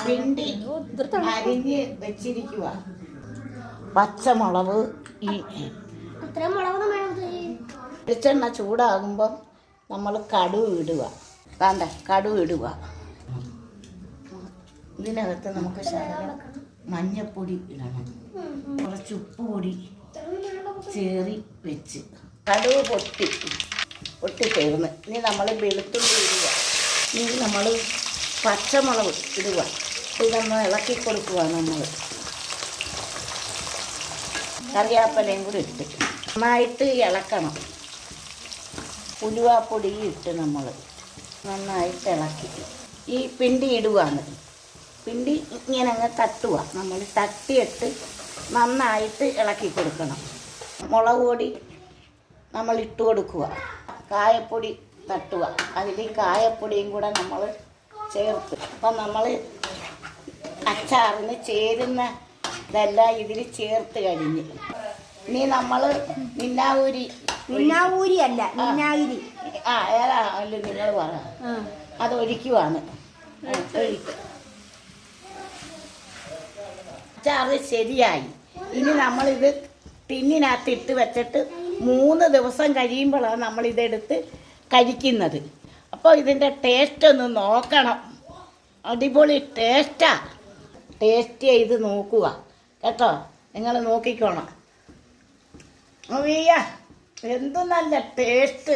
പിണ്ടി അരിഞ്ഞ് വെച്ചിരിക്കുക. പച്ചമുളക് ഈ വെളിച്ചെണ്ണ ചൂടാകുമ്പം നമ്മൾ കടുക് ഇടുക. കടുക് ഇടുക. ഇതിനകത്ത് നമുക്ക് ശകലം മഞ്ഞപ്പൊടി ഇടണം, കുറച്ച് ഉപ്പ് പൊടി ചേറി വെച്ച് കടുക് പൊട്ടി ചേർന്ന് ഇനി നമ്മൾ വെളുത്തുള്ളി ഇടുക. ഇനി നമ്മൾ പച്ചമുളക് ഇടുക. ഇതൊന്ന് ഇളക്കി കൊടുക്കുക. നമ്മൾ കറിവേപ്പിലയും കൂടി ഇട്ട് നന്നായിട്ട് ഇളക്കണം. ഉലുവാപ്പൊടി ഇട്ട് നമ്മൾ നന്നായിട്ട് ഇളക്കി ഈ പിണ്ടി ഇടുകയാണ്. പിണ്ടി ഇങ്ങനെ അങ്ങ് തട്ടുക. നമ്മൾ തട്ടിയിട്ട് നന്നായിട്ട് ഇളക്കി കൊടുക്കണം. മുളക് പൊടി നമ്മൾ ഇട്ട് കൊടുക്കുക. കായപ്പൊടി തട്ടുക. അതിൽ കായപ്പൊടിയും കൂടെ നമ്മൾ ചേർത്ത് അപ്പം നമ്മൾ അച്ചാറിന് ചേരുന്ന ഇതെല്ലാം ഇതിൽ ചേർത്ത് കഴിഞ്ഞ് ഇനി നമ്മൾ വിനാഗിരി അല്ല വിനാഗിരി ഏതാ അല്ല നിങ്ങൾ പറ അത് ഒഴിക്കുവാണ്. അച്ചാറ് ശരിയായി. ഇനി നമ്മളിത് ടിന്നിനകത്ത് ഇട്ട് വെച്ചിട്ട് 3 ദിവസം കഴിയുമ്പോഴാണ് നമ്മളിതെടുത്ത് കഴിക്കുന്നത്. അപ്പോൾ ഇതിൻ്റെ ടേസ്റ്റ് ഒന്ന് നോക്കണം. അടിപൊളി ടേസ്റ്റാണ്. ടേസ്റ്റ് ചെയ്ത് നോക്കുക കേട്ടോ. നിങ്ങൾ നോക്കിക്കോണം. എന്ത് നല്ല ടേസ്റ്റ്.